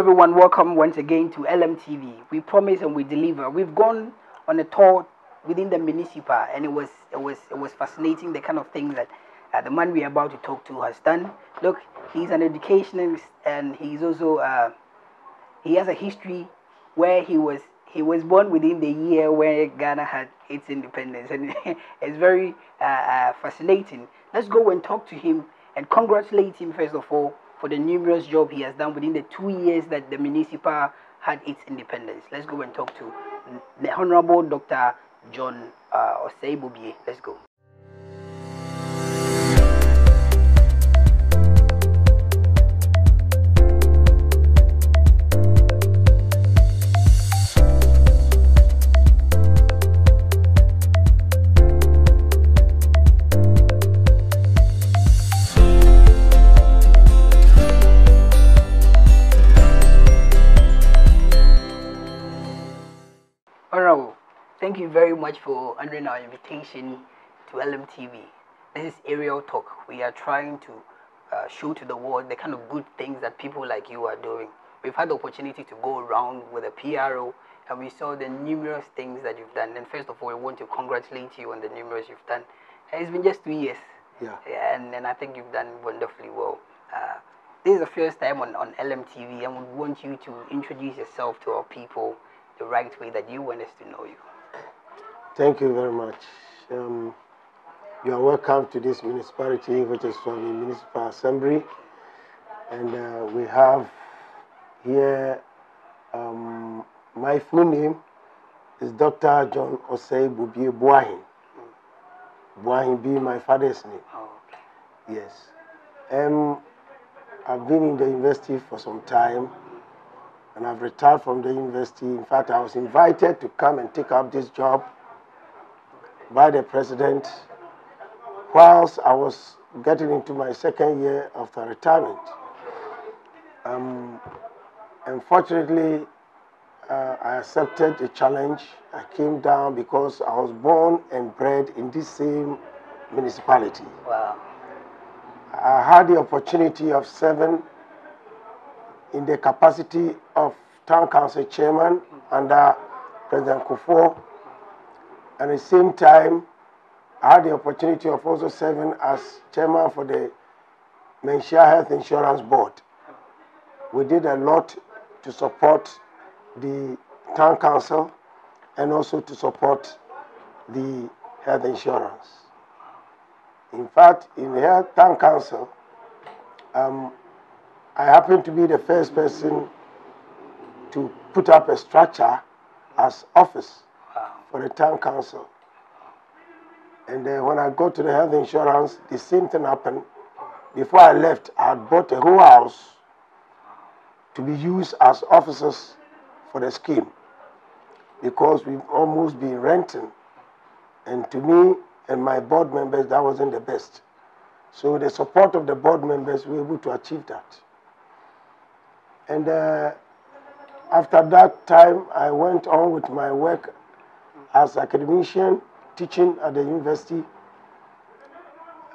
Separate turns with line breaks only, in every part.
everyone, welcome once again to LMTV. We promise and we deliver. We've gone on a tour within the municipal, and it was fascinating, the kind of things that the man we're about to talk to has done. Look, he's an educationist, and he's also he has a history where he was born within the year where Ghana had its independence, and it's very fascinating. Let's go and talk to him and congratulate him first of all for the numerous job he has done within the 2 years that the municipal had its independence. Let's go and talk to the Honorable Dr. John Osei. Let's go. Thank you very much for honoring our invitation to LMTV. This is Aerial Talk. We are trying to show to the world the kind of good things that people like you are doing. We've had the opportunity to go around with a PRO, and we saw the numerous things that you've done. And first of all, we want to congratulate you on the numerous you've done. It's been just 2 years. Yeah. And I think you've done wonderfully well. This is the first time on LMTV, and we want you to introduce yourself to our people the right way that you want us to know you.
Thank you very much. You are welcome to this municipality, which is from the Municipal Assembly. And we have here, my full name is Dr. John Osei Buahin. Buahin being my father's name.
Oh,
okay. Yes. I've been in the university for some time, and I've retired from the university. In fact, I was invited to come and take up this job by the president whilst I was getting into my second year of the retirement. Unfortunately, I accepted the challenge. I came down because I was born and bred in this same municipality.
Wow.
I had the opportunity of serving in the capacity of town council chairman under President Kufuor. And at the same time, I had the opportunity of also serving as chairman for the Menshia Health Insurance Board. We did a lot to support the town council and also to support the health insurance. In fact, in the town council, I happened to be the first person to put up a structure as office for the town council. And then when I got to the health insurance, the same thing happened. Before I left, I had bought a whole house to be used as offices for the scheme, because we've almost been renting. And to me and my board members, that wasn't the best. So with the support of the board members, we were able to achieve that. And after that time, I went on with my work as academician, teaching at the university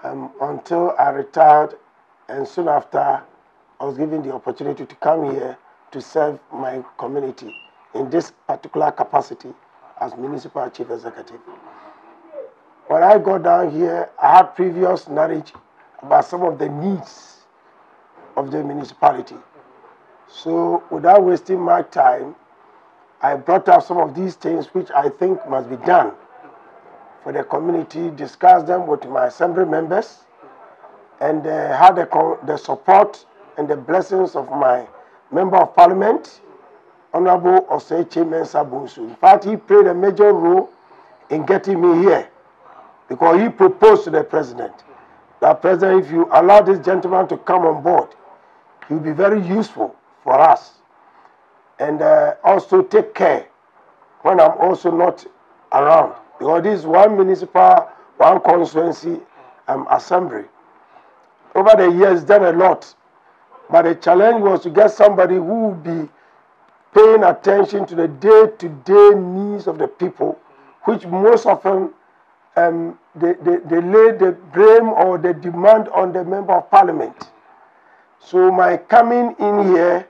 until I retired, and soon after I was given the opportunity to come here to serve my community in this particular capacity as municipal chief executive. When I got down here, I had previous knowledge about some of the needs of the municipality. So without wasting my time, I brought up some of these things which I think must be done for the community, discussed them with my assembly members, and had the support and the blessings of my member of parliament, Honorable Osei Mensa. In fact, he played a major role in getting me here, because he proposed to the president that, President, if you allow this gentleman to come on board, he will be very useful for us. And also take care when I'm also not around, because this is one municipal, one constituency assembly. Over the years, done a lot, but the challenge was to get somebody who would be paying attention to the day-to-day needs of the people, which most often they lay the blame or the demand on the member of parliament. So my coming in here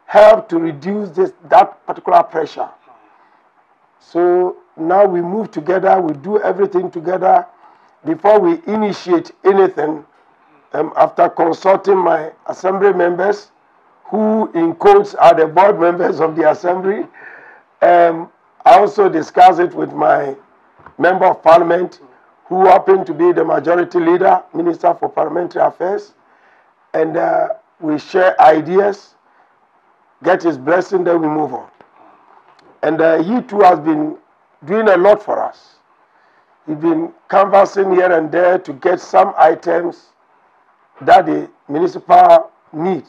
help to reduce that particular pressure. So now we move together, we do everything together before we initiate anything. After consulting my assembly members, who in quotes are the board members of the assembly, I also discuss it with my member of parliament, who happened to be the majority leader, Minister for Parliamentary Affairs, and we share ideas, get his blessing, then we move on. And he too has been doing a lot for us. He's been canvassing here and there to get some items that the municipal need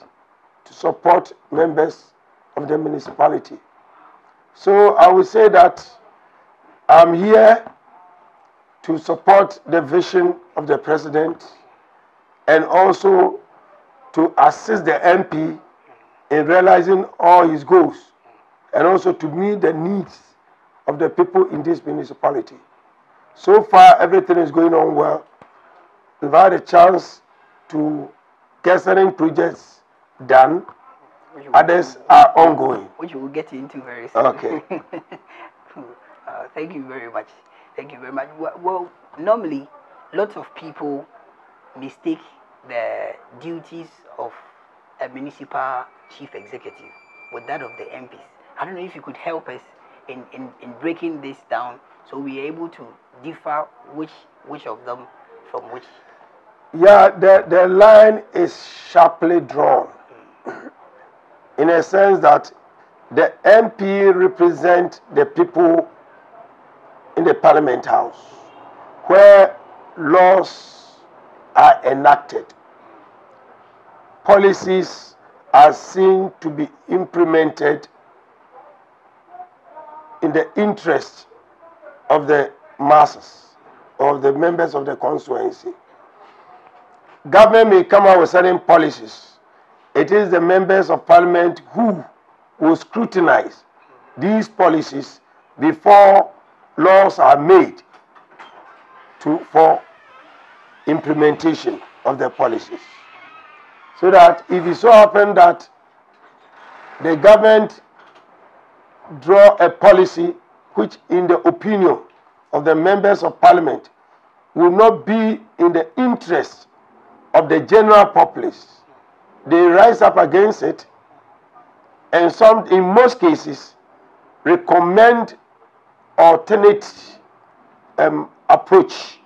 to support members of the municipality. So I would say that I'm here to support the vision of the president and also to assist the MP in realizing all his goals and also to meet the needs of the people in this municipality. So far, everything is going on well. We've had a chance to get certain projects done. Others are ongoing.
Which we'll get into very soon.
Okay.
Thank you very much. Thank you very much. Well, normally, lots of people mistake the duties of a municipal chief executive with that of the MPs. I don't know if you could help us in breaking this down so we're able to differ which of them from which.
Yeah, the line is sharply drawn in a sense that the MP represent the people in the Parliament House where laws are enacted. Policies are seen to be implemented in the interest of the masses, of the members of the constituency. Government may come out with certain policies. It is the members of parliament who will scrutinize these policies before laws are made for implementation of the policies. So that if it so happens that the government draw a policy which in the opinion of the members of parliament will not be in the interest of the general populace, they rise up against it and in most cases recommend alternate approach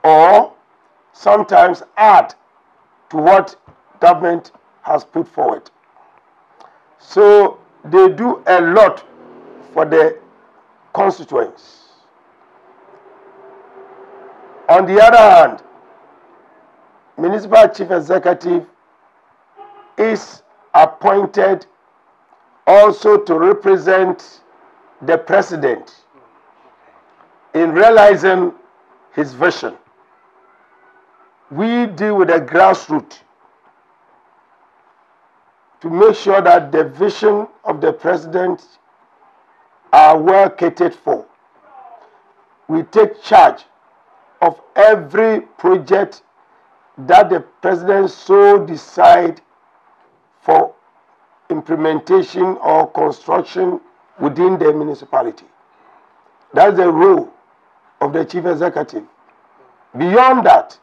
or sometimes add to what government has put forward. So they do a lot for the constituents. On the other hand, municipal chief executive is appointed also to represent the president in realizing his vision. We deal with the grassroots to make sure that the vision of the president are well catered for. We take charge of every project that the president so decide for implementation or construction within the municipality. That's the role of the chief executive. Beyond that,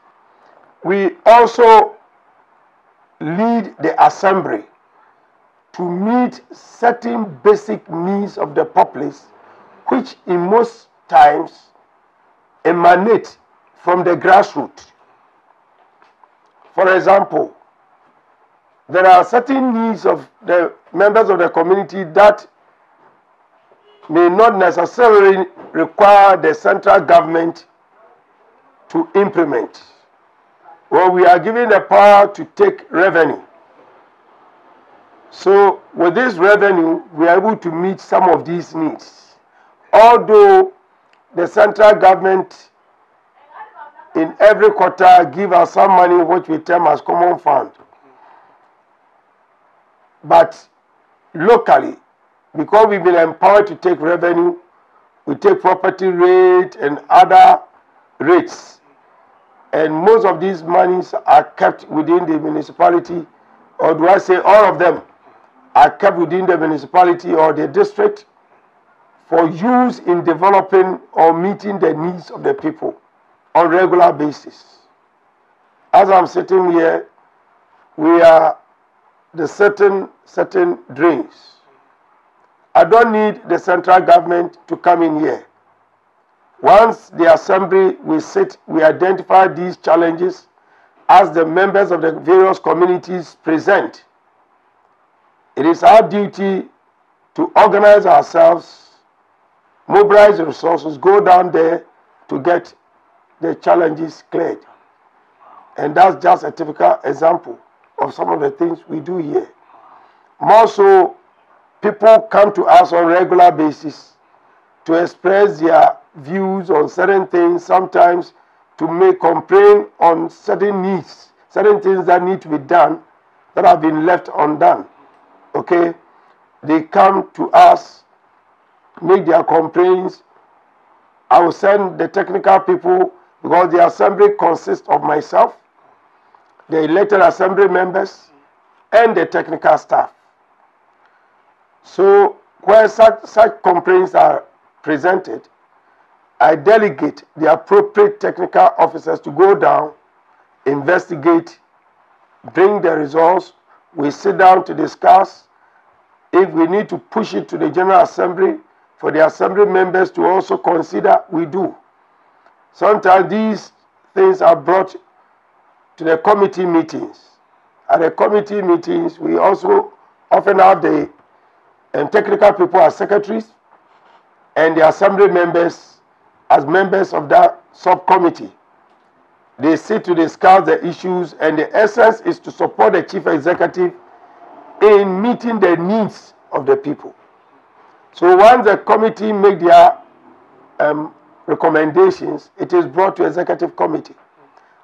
we also lead the assembly to meet certain basic needs of the populace, which in most times emanate from the grassroots. For example, there are certain needs of the members of the community that may not necessarily require the central government to implement. Well, we are given the power to take revenue. So with this revenue, we are able to meet some of these needs. Although the central government in every quarter give us some money which we term as common fund. But locally, because we've been empowered to take revenue, we take property rate and other rates. And most of these monies are kept within the municipality, or do I say all of them are kept within the municipality or the district for use in developing or meeting the needs of the people on a regular basis. As I'm sitting here, we are the certain drains. I don't need the central government to come in here. Once the assembly, we sit, we identify these challenges as the members of the various communities present. It is our duty to organize ourselves, mobilize the resources, go down there to get the challenges cleared. And that's just a typical example of some of the things we do here. More so, people come to us on a regular basis to express their views on certain things, sometimes to make complaint on certain needs, certain things that need to be done that have been left undone. Okay? They come to us, make their complaints. I will send the technical people, because the assembly consists of myself, the elected assembly members, and the technical staff. So where such complaints are presented, I delegate the appropriate technical officers to go down, investigate, bring the results. We sit down to discuss. If we need to push it to the General Assembly for the assembly members to also consider, we do. Sometimes these things are brought to the committee meetings. At the committee meetings, we also often have the technical people as secretaries and the assembly members as members of that subcommittee. They sit to discuss the issues, and the essence is to support the chief executive in meeting the needs of the people. So once the committee make their recommendations, it is brought to executive committee.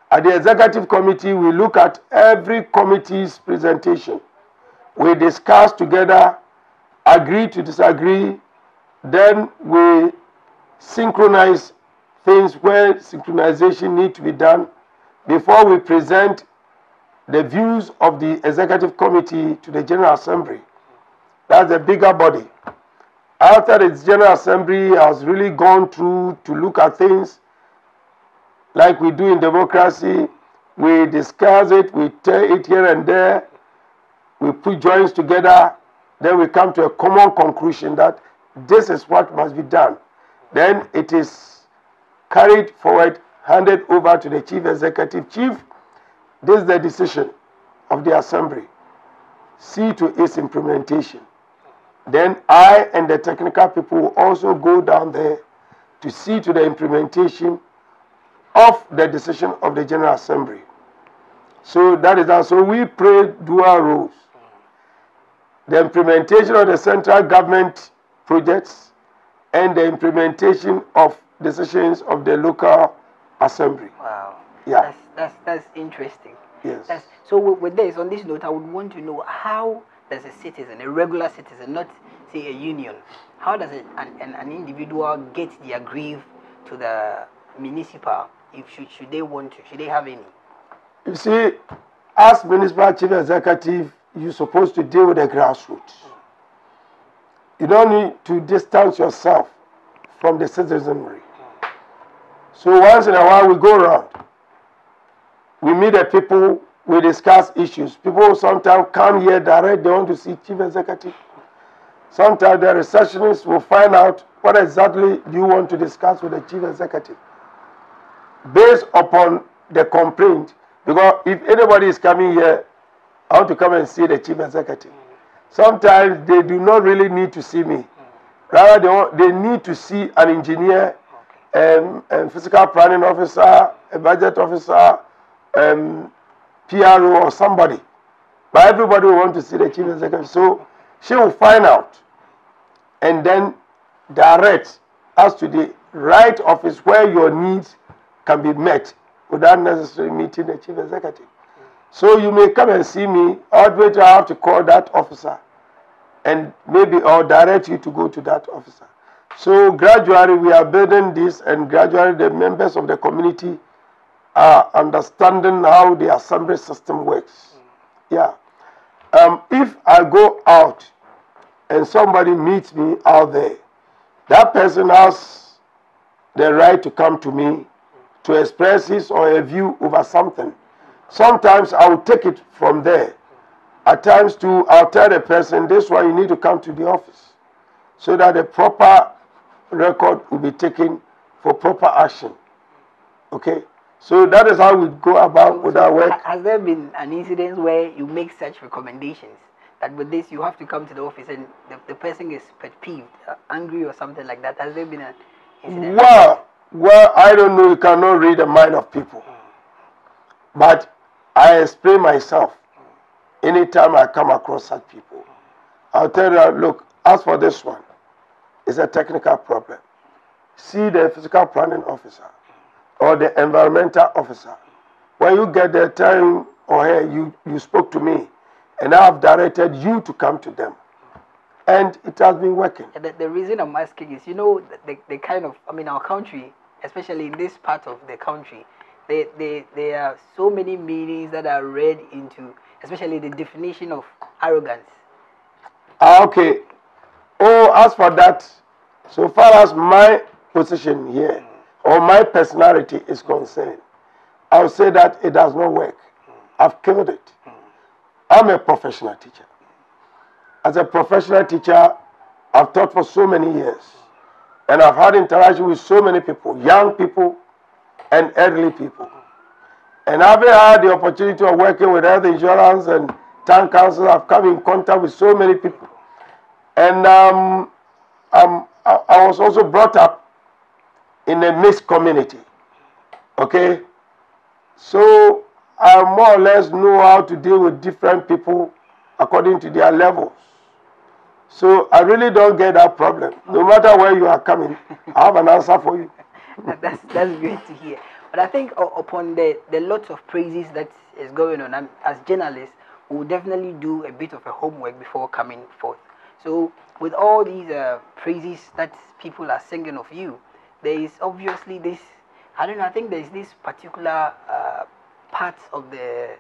At the executive committee, we look at every committee's presentation. We discuss together, agree to disagree, then we synchronize things where synchronization needs to be done before we present the views of the executive committee to the General Assembly. That's the bigger body. After the General Assembly has really gone through to look at things like we do in democracy, we discuss it, we tell it here and there, we put joints together, then we come to a common conclusion that this is what must be done. Then it is carried forward, handed over to the chief executive. Chief, this is the decision of the assembly. See to its implementation. Then I and the technical people will also go down there to see to the implementation of the decision of the General Assembly. So that is how. So we play dual roles. The implementation of the central government projects and the implementation of decisions of the local assembly.
Wow.
Yeah.
That's interesting.
Yes.
So with this, on this note, I would want to know, how does a citizen, a regular citizen, not say a union, how does an individual get their grief to the municipal, if should they want to, should they have any?
You see, as municipal chief executive, you're supposed to deal with the grassroots. You don't need to distance yourself from the citizenry. So once in a while we go around. We meet the people, we discuss issues. People sometimes come here direct, they want to see chief executive. Sometimes the receptionist will find out what exactly do you want to discuss with the chief executive. Based upon the complaint, because if anybody is coming here, I want to come and see the chief executive. Sometimes they do not really need to see me. Rather, they need to see an engineer, a physical planning officer, a budget officer, PRO or somebody. But everybody will want to see the chief executive. So she will find out and then direct us to the right office where your needs can be met without necessarily meeting the chief executive. So you may come and see me, or I have to call that officer and maybe or direct you to go to that officer. So gradually we are building this, and gradually the members of the community are understanding how the assembly system works. Yeah. If I go out and somebody meets me out there, that person has the right to come to me to express his or her view over something. Sometimes I will take it from there. At times too, I'll tell the person, this one you need to come to the office so that the proper record will be taken for proper action. Okay? So that is how we go about with our work.
Has there been an incident where you make such recommendations that with this you have to come to the office and the person is peeved, angry or something like that? Has there been an incident?
Well, I don't know. You cannot read the mind of people. But I explain myself anytime I come across such people. I'll tell you, look, as for this one, it's a technical problem. See the physical planning officer or the environmental officer. When you get there, tell him or her, you spoke to me, and I have directed you to come to them. And it has been working.
The reason I'm asking is, you know, the kind of, I mean, our country, especially in this part of the country, there are so many meanings that are read into, especially the definition of arrogance.
Okay. Oh, as for that, so far as my position here, or my personality is concerned, I would say that it does not work. I've killed it. I'm a professional teacher. As a professional teacher, I've taught for so many years. And I've had interaction with so many people, young people and elderly people. And I've had the opportunity of working with health insurance and town council. I've come in contact with so many people. And I was also brought up in a mixed community. Okay? So I more or less know how to deal with different people according to their levels. So I really don't get that problem. No matter where you are coming, I have an answer for you.
That's great to hear. But I think upon the lots of praises that is going on, as journalists, we will definitely do a bit of a homework before coming forth. So with all these praises that people are singing of you, there is obviously this, I don't know, I think there is this particular part of the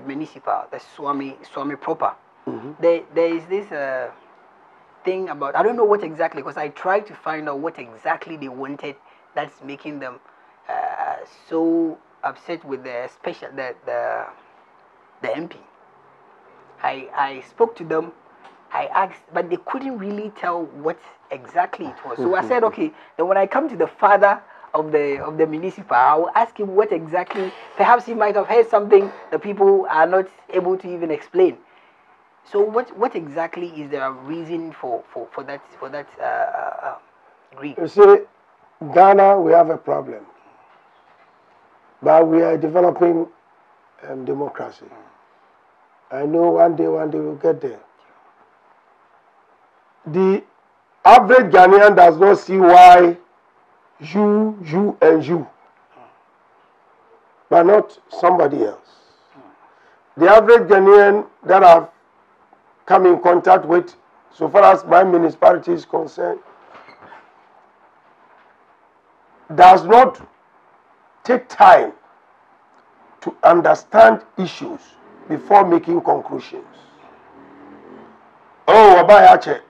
municipal, the Suame proper.
Mm-hmm.
There is this thing about, I don't know what exactly, because I tried to find out what exactly they wanted that's making them so upset with the MP. I spoke to them, I asked, but they couldn't really tell what exactly it was. So I said, okay, then when I come to the father of the municipal, I will ask him what exactly, perhaps he might have heard something the people are not able to even explain. So what exactly is the reason for that grief?
You see, Ghana, we have a problem. But we are developing democracy. I know one day we'll get there. The average Ghanaian does not see why you and you, but not somebody else. The average Ghanaian that I've come in contact with, so far as my municipality is concerned, does not take time to understand issues before making conclusions. Oh, Wabayache.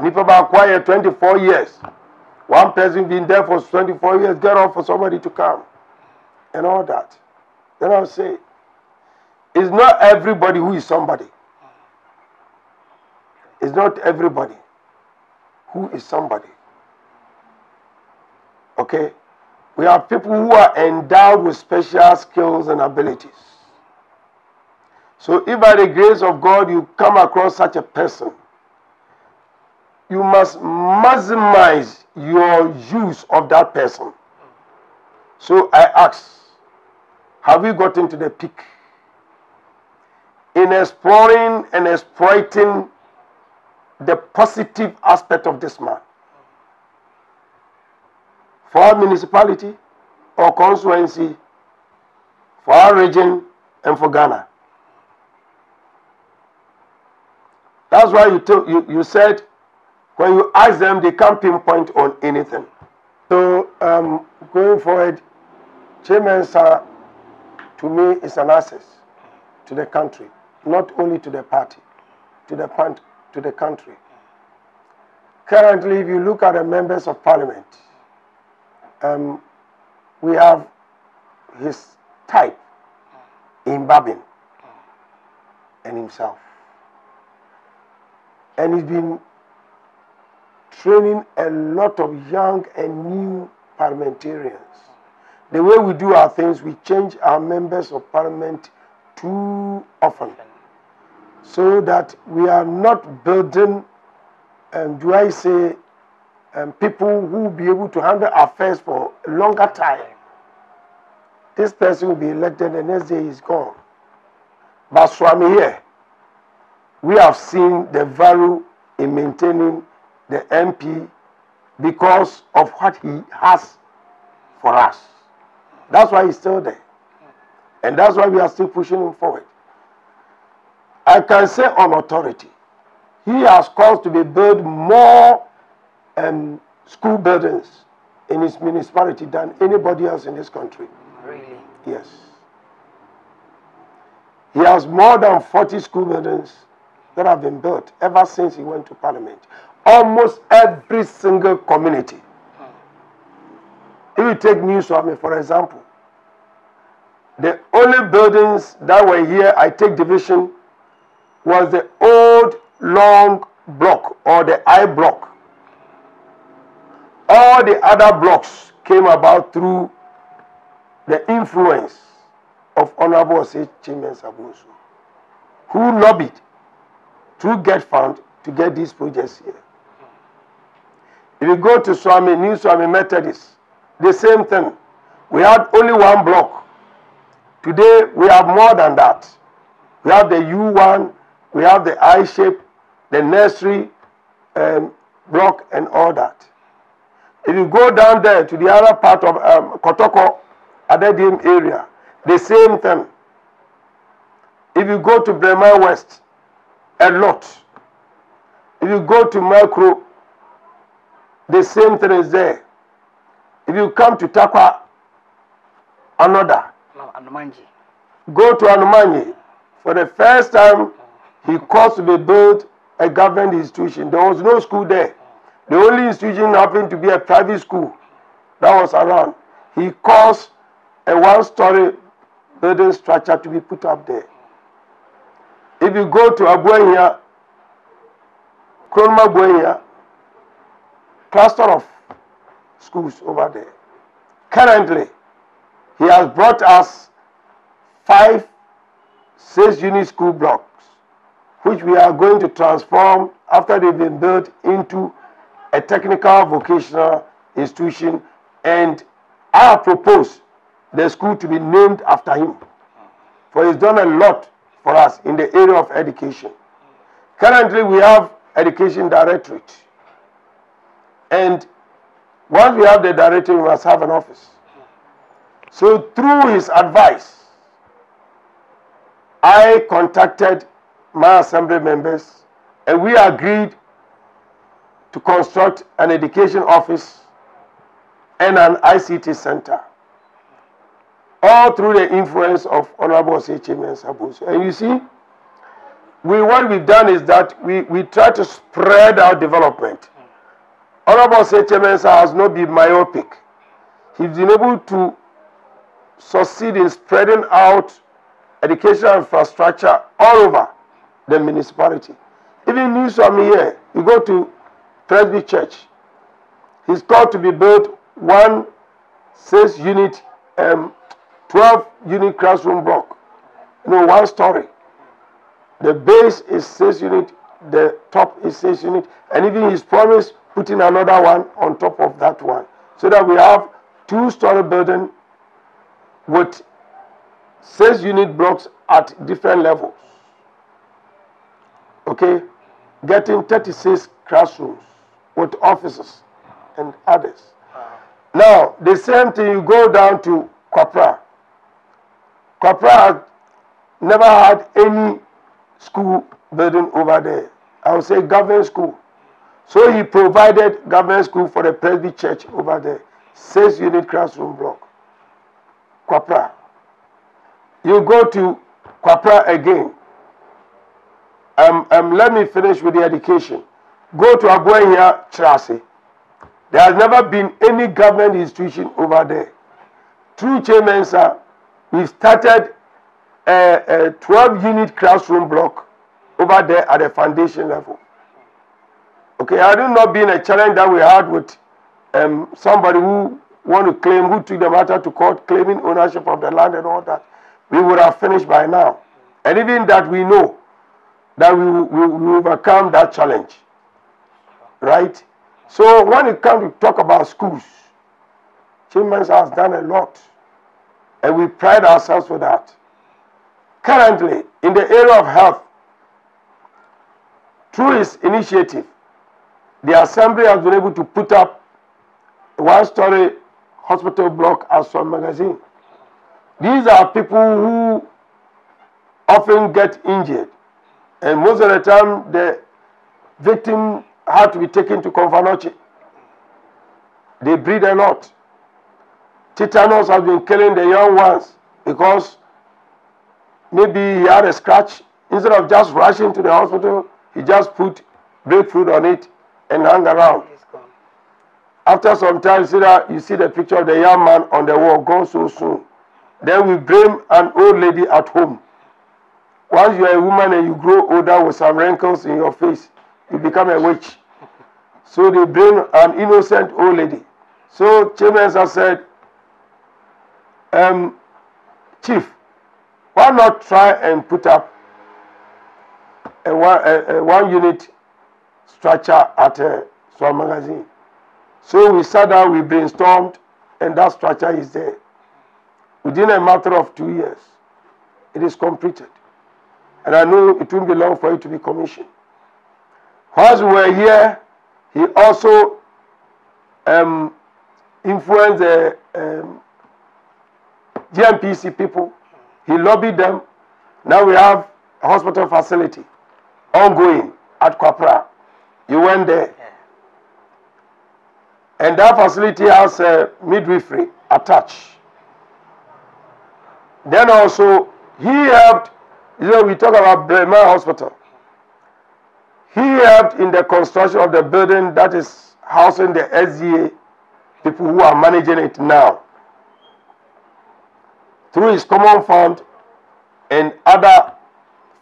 Nipa ba quiet 24 years. One person been there for 24 years, get off for somebody to come. And all that. Then I'll say, it's not everybody who is somebody. It's not everybody who is somebody. Okay? We have people who are endowed with special skills and abilities. So if by the grace of God you come across such a person, you must maximize your use of that person. So I ask, have we gotten to the peak in exploring and exploiting the positive aspect of this man? For our municipality or constituency, for our region, and for Ghana. That's why you said when you ask them, they can't pinpoint on anything. So going forward, Chairman, sir, to me is an access to the country, not only to the party, to the country. Currently, if you look at the members of parliament, we have his type in Babin and himself. And he's been training a lot of young and new parliamentarians. The way we do our things, we change our members of parliament too often, so that we are not building, people who will be able to handle affairs for a longer time. This person will be elected, the next day he's gone. But Suame here, we have seen the value in maintaining the MP because of what he has for us. That's why he's still there. And that's why we are still pushing him forward. I can say on authority, he has caused to be built more school buildings in his municipality than anybody else in this country.
Really?
Yes. He has more than 40 school buildings that have been built ever since he went to parliament. Almost every single community. If you take New Suame, for example, the only buildings that were here, I take division, was the old long block or the I block. All the other blocks came about through the influence of Honorable Osei Sabusu, who lobbied through Get Fund to get these projects here. If you go to Suame, New Suame Methodist, the same thing. We had only one block. Today we have more than that. We have the U1, we have the I shape, the nursery block, and all that. If you go down there to the other part of Kotoko, Adedim area, the same thing. If you go to Brema West, a lot. If you go to Melkro, the same thing is there. If you come to Takwa, another.
No, Anumanji.
Go to Anumanji. For the first time, he caused to be built a government institution. There was no school there. The only institution happened to be a private school that was around. He caused a one-story building structure to be put up there. If you go to Abuenya, Kronma Buenya, cluster of schools over there. Currently, he has brought us 5 6-unit school blocks, which we are going to transform after they've been built into a technical vocational institution, and I have proposed the school to be named after him, for he's done a lot for us in the area of education. Currently, we have education directorate, and once we have the directorate, we must have an office. So through his advice, I contacted my assembly members, and we agreed to construct an education office and an ICT center, all through the influence of Honorable Osei Sabusu. And you see, what we've done is that we try to spread our development. Honorable Osei has not been myopic. He's been able to succeed in spreading out educational infrastructure all over the municipality. Even New Suame here, you go to Presby Church, he's called to be built 1 6-unit, 12-unit classroom block. 1 story. The base is 6-unit, the top is 6-unit, and even he's promised putting another one on top of that one, so that we have 2-story building with 6-unit blocks at different levels. Okay, getting 36 classrooms with offices and others. Now, the same thing, you go down to Kwapra. Kwapra has never had any school building over there. I would say government school. So he provided government school for the Presby Church over there. 6-unit classroom block. Kwapra. You go to Kwapra again. Let me finish with the education. Go to Abuenya Chirase. There has never been any government institution over there. Through Chairman, sir, we started a 12-unit classroom block over there at the foundation level. Okay, I do not been a challenge that we had with somebody who want to claim, who took the matter to court, claiming ownership of the land and all that. We would have finished by now. And even that we know that we will overcome that challenge. Right? So when it comes to talk about schools, Children's has done a lot. And we pride ourselves with that. Currently, in the area of health, through his initiative, the Assembly has been able to put up a one-story hospital block at Suame Magazine. These are people who often get injured. And most of the time, the victim had to be taken to Konfanochi. They breed a lot. Tetanus has been killing the young ones because maybe he had a scratch. Instead of just rushing to the hospital, he just put breadfruit on it and hung around. After some time, you see the picture of the young man on the wall gone so soon. Then we bring an old lady at home. Once you are a woman and you grow older with some wrinkles in your face, you become a witch. So they bring an innocent old lady. So Chairman has said, Chief, why not try and put up a one-unit structure at Suame Magazine? So we sat down, we brainstormed, and that structure is there. Within a matter of 2 years, it is completed. And I know it won't be long for it to be commissioned. Whilst we were here, he also influenced the GMPC people. He lobbied them. Now we have a hospital facility ongoing at Kwapra. You went there. And that facility has a midwifery attached. Then also, he helped, we talk about Bremer Hospital. He helped in the construction of the building that is housing the SDA people who are managing it now. Through his common fund and other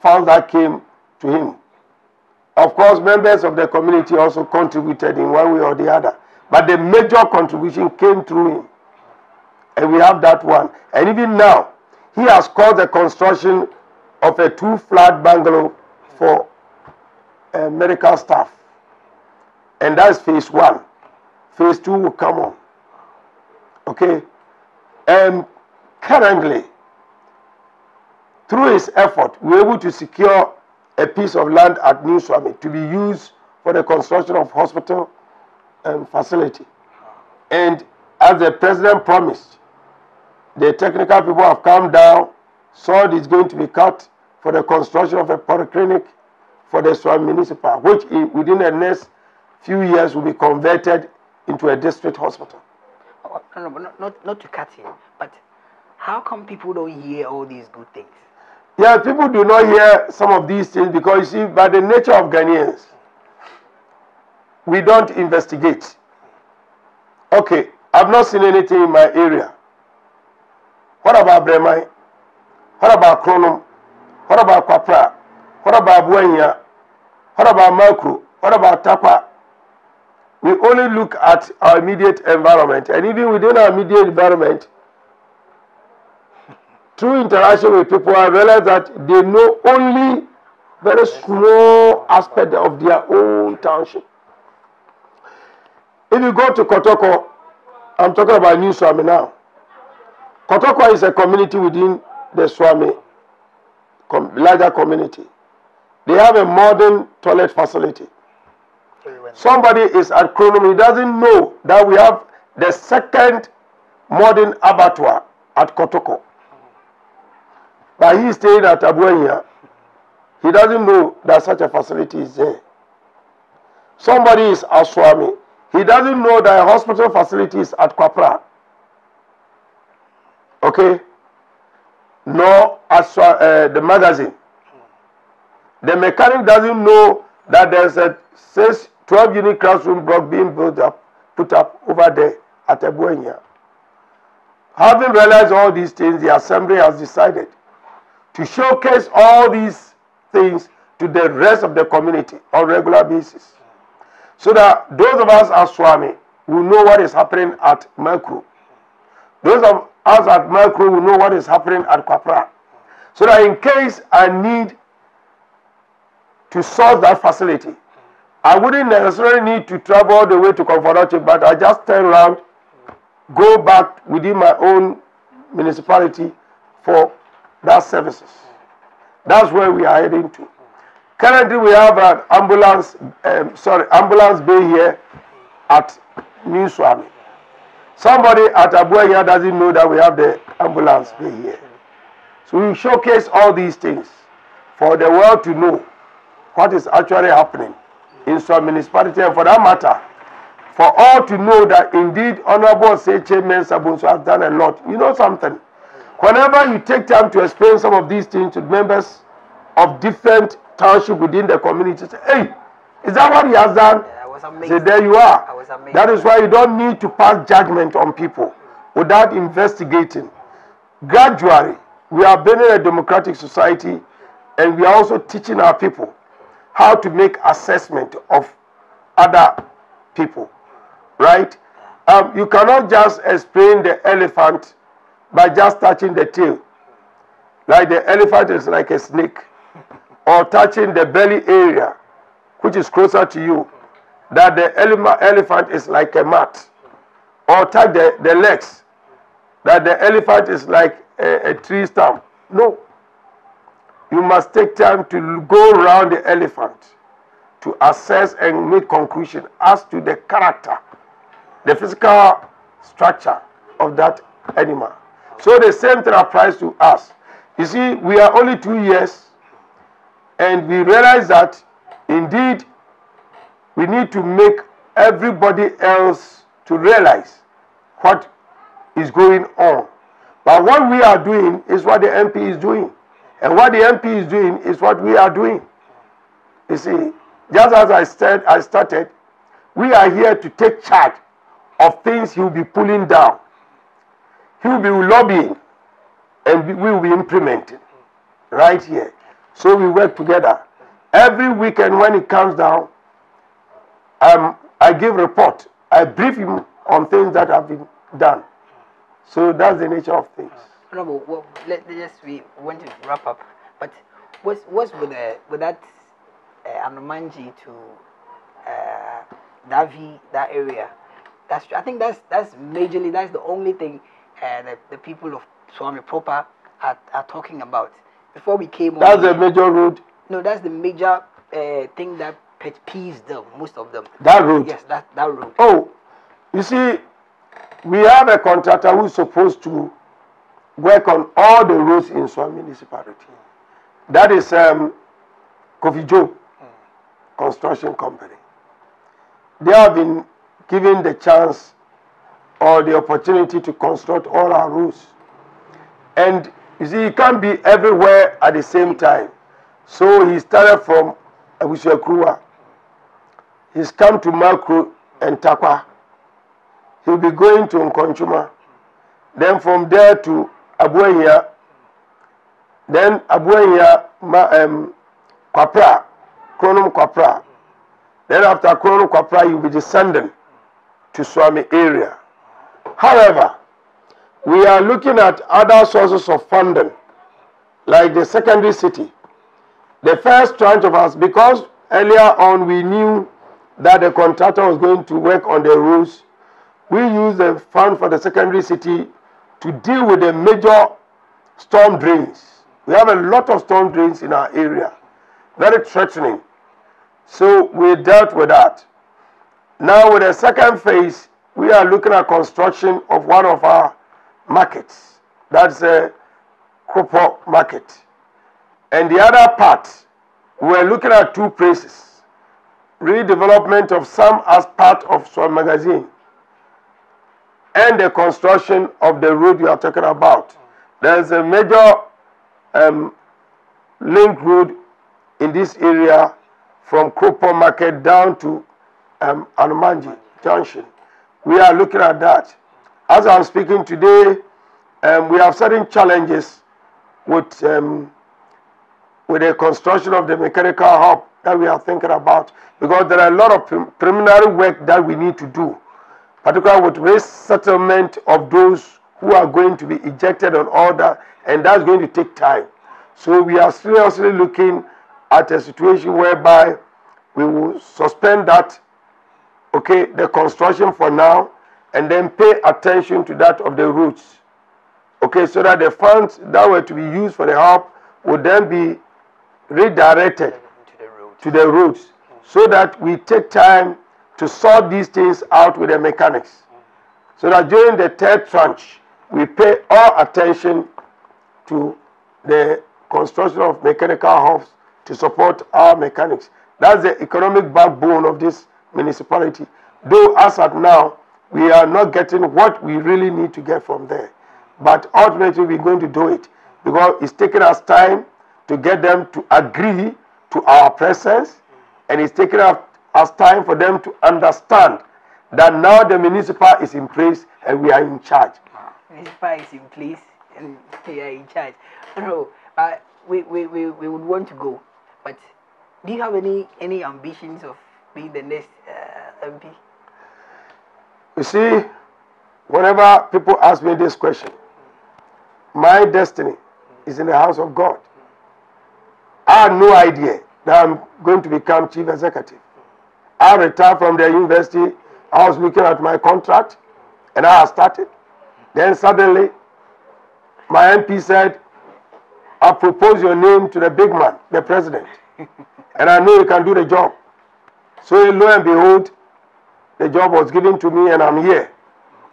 funds that came to him. Of course, members of the community also contributed in one way or the other. But the major contribution came through him. And we have that one. And even now, he has caused the construction of a 2-flat bungalow for medical staff. And that's phase 1. Phase 2 will come on. Okay? And currently, through his effort, we were able to secure a piece of land at New Suame to be used for the construction of hospital facility. And as the president promised, the technical people have come down, soil is going to be cut for the construction of a polyclinic for the Suame municipal, which within the next few years will be converted into a district hospital.
No, not to cut in, but how come people don't hear all these good things?
Yeah, people do not hear some of these things because, you see, by the nature of Ghanaians, we don't investigate. Okay, I've not seen anything in my area. What about Bremai? What about Kronum? What about Kwapra? What about Buenya? What about Makro? What about Tapa? We only look at our immediate environment, and even within our immediate environment, through interaction with people, I realize that they know only very small aspect of their own township. If you go to Kotoko, I'm talking about New Suame now. Kotoko is a community within the Suame larger community. They have a modern toilet facility. Somebody is at Kronum, he doesn't know that we have the second modern abattoir at Kotoko. But he is staying at Abuenya. He doesn't know that such a facility is there. Somebody is at Suame. He doesn't know that a hospital facility is at Kwapra. Okay? nor the magazine. The mechanic doesn't know that there's a 12-unit classroom block being put up over there at Ebuenya. Having realized all these things, the assembly has decided to showcase all these things to the rest of the community on a regular basis, so that those of us at Suame will know what is happening at Merkuru. Those of us at Merkuru will know what is happening at Kwapra, so that in case I need to source that facility, I wouldn't necessarily need to travel all the way to Komforochi, but I just turn around, go back within my own municipality for that services. That's where we are heading to. Currently, we have an ambulance bay here at New Suame. Somebody at Abuya doesn't know that we have the ambulance bay here. So we showcase all these things for the world to know what is actually happening in some municipality, and for that matter, for all to know that indeed Honorable Seche Mensah has done a lot. You know something? Whenever you take time to explain some of these things to members of different townships within the community, say, hey, is that what he has done?
Yeah, I was amazed.
Say, there you are.
I was amazed.
That is why you don't need to pass judgment on people without investigating. Gradually, we are building a democratic society, and we are also teaching our people how to make assessment of other people, right? You cannot just explain the elephant by just touching the tail. Like the elephant is like a snake, or touching the belly area, which is closer to you, that the elephant is like a mat, or touch the legs, that the elephant is like a tree stump. No. You must take time to go around the elephant to assess and make conclusion as to the character, the physical structure of that animal. So the same thing applies to us. You see, we are only 2 years, and we realize that indeed we need to make everybody else to realize what is going on. But what we are doing is what the MP is doing. And what the MP is doing is what we are doing. You see, just as I started, we are here to take charge of things he will be pulling down. He will be lobbying, and we will be implementing right here. So we work together. Every weekend when it comes down, I give report. I brief him on things that have been done. So that's the nature of things.
No, but well, we want to wrap up. But what's with that Anomanji to Davi, that area? I think that's majorly, that's the only thing the people of Suame proper are talking about. Before we came on,
that's the major road.
No, that's the major thing that pet peeves them, most of them.
That road.
Yes, that road.
Oh, you see, we have a contractor who is supposed to work on all the roads in Suame municipality. That is Kofi Joe Construction Company. They have been given the chance or the opportunity to construct all our roads. And you see, he can't be everywhere at the same time. So he started from Abusuakrua. He's come to Merkuru and Takwa. He'll be going to Nkonchuma. Then from there to Abuenya. Then Abuenya, Kwapra, Kronum Kwapra. Then after Kronum Kwapra, you'll be descending to Suame area. However, we are looking at other sources of funding, like the secondary city. The first tranche of us, because earlier on we knew that the contractor was going to work on the roads, we used the fund for the secondary city to deal with the major storm drains. We have a lot of storm drains in our area, very threatening. So we dealt with that. Now with the second phase, we are looking at construction of one of our markets. That's a Kropo market. And the other part, we're looking at two places. Redevelopment of some as part of Suame magazine, and the construction of the road we are talking about. There's a major link road in this area from Kropo Market down to Anumanji Junction. We are looking at that. As I'm speaking today, we have certain challenges with the construction of the mechanical hub that we are thinking about, because there are a lot of preliminary work that we need to do, particularly with race settlement of those who are going to be ejected and all that, and that's going to take time. So we are seriously looking at a situation whereby we will suspend that, okay, the construction for now, and then pay attention to that of the roads, okay, so that the funds that were to be used for the hub would then be redirected to the roads, so that we take time to sort these things out with the mechanics, so that during the third tranche we pay all attention to the construction of mechanical hubs to support our mechanics. That's the economic backbone of this municipality. Though as at now, we are not getting what we really need to get from there. But ultimately, we're going to do it, because it's taking us time to get them to agree to our presence, and it's taking us time for them to understand that now the municipal is in place and we are in charge.
Municipal is in place and we are in charge. No, we would want to go, but do you have any ambitions of being the next MP?
You see, whenever people ask me this question, my destiny is in the house of God. I had no idea that I'm going to become chief executive. I retired from the university. I was looking at my contract, and I started. Then suddenly, my MP said, I propose your name to the big man, the president. And I know you can do the job. So lo and behold, the job was given to me and I'm here.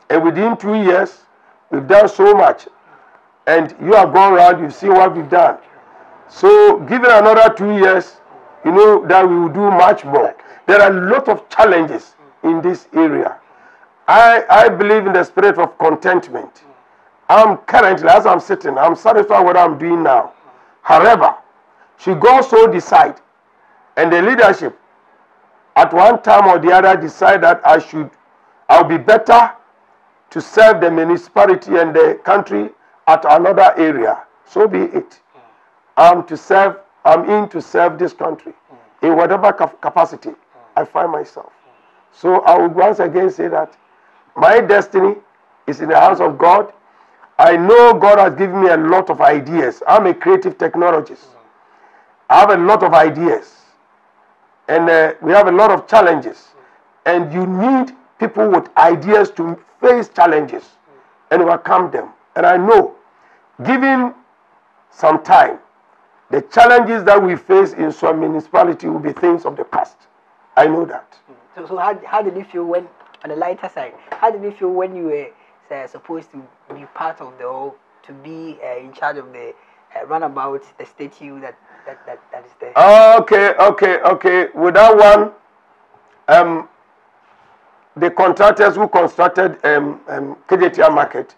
And within 2 years, we've done so much. And you have gone around, you've seen what we've done. So given another 2 years, you know that we will do much more. There are a lot of challenges in this area. I believe in the spirit of contentment. I'm currently, as I'm sitting, I'm satisfied with what I'm doing now. However, should God so decide, and the leadership at one time or the other decide that I'll be better to serve the municipality and the country at another area, so be it. I'm in to serve this country in whatever capacity I find myself. So I would once again say that my destiny is in the house of God. I know God has given me a lot of ideas. I'm a creative technologist. I have a lot of ideas. And we have a lot of challenges. And you need people with ideas to face challenges and overcome them. And I know, given some time, the challenges that we face in Suame municipality will be things of the past. I know that.
So how did you feel when, on the lighter side, how did you feel when you were supposed to be part of the whole, to be in charge of the runabout, the statue that is there?
Okay. With that one, the contractors who constructed KJTR Market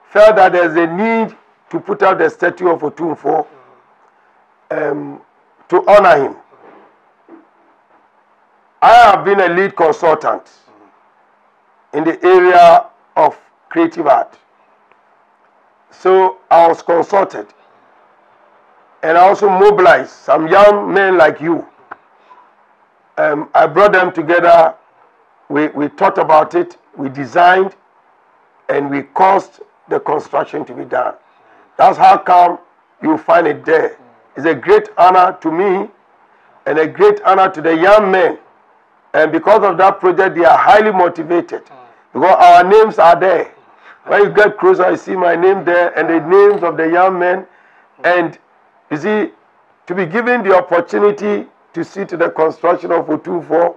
felt that there's a need to put out the statue of Otumfuo to honor him. I have been a lead consultant in the area of creative art. So I was consulted, and I also mobilized some young men like you. I brought them together, we thought about it, we designed, and we caused the construction to be done. That's how come you find it there. It's a great honor to me and a great honor to the young men. And because of that project, they are highly motivated, because our names are there. When you get closer, you see my name there and the names of the young men. And you see, to be given the opportunity to see to the construction of Otumfuo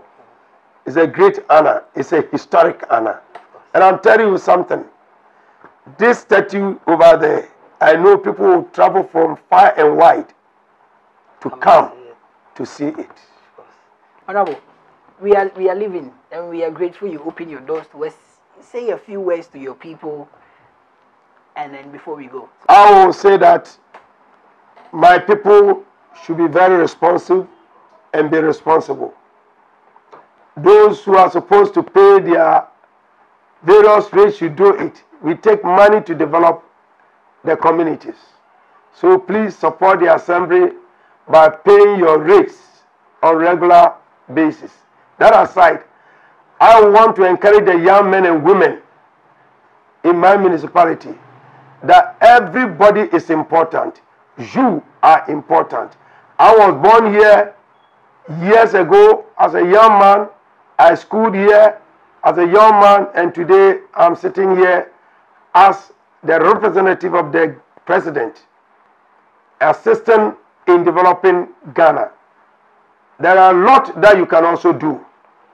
is a great honor. It's a historic honor. And I'm telling you something. This statue over there, I know people will travel from far and wide to come to see it.
Honorable, we are living, and we are grateful you open your doors to us. Say a few words to your people, and then before we go.
I will say that my people should be very responsive and be responsible. Those who are supposed to pay their various rates should do it. We take money to develop the communities. So please support the assembly by paying your rates on regular basis. That aside, I want to encourage the young men and women in my municipality that everybody is important. You are important. I was born here years ago as a young man. I schooled here as a young man, and today I'm sitting here as the representative of the president, assistant in developing Ghana. There are a lot that you can also do.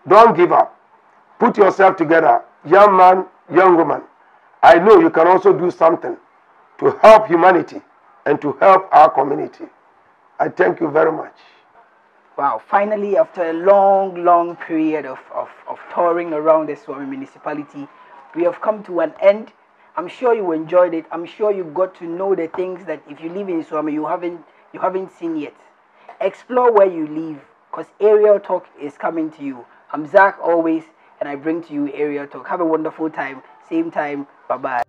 Don't give up. Put yourself together, young man, young woman. I know you can also do something to help humanity and to help our community. I thank you very much.
Wow, finally, after a long period of touring around the Suame municipality, we have come to an end. I'm sure you enjoyed it. I'm sure you got to know the things that if you live in Suame, you haven't seen yet. Explore where you live, because Aerial Talk is coming to you. I'm Zach always, and I bring to you Aerial Talk. Have a wonderful time. Same time. Bye-bye.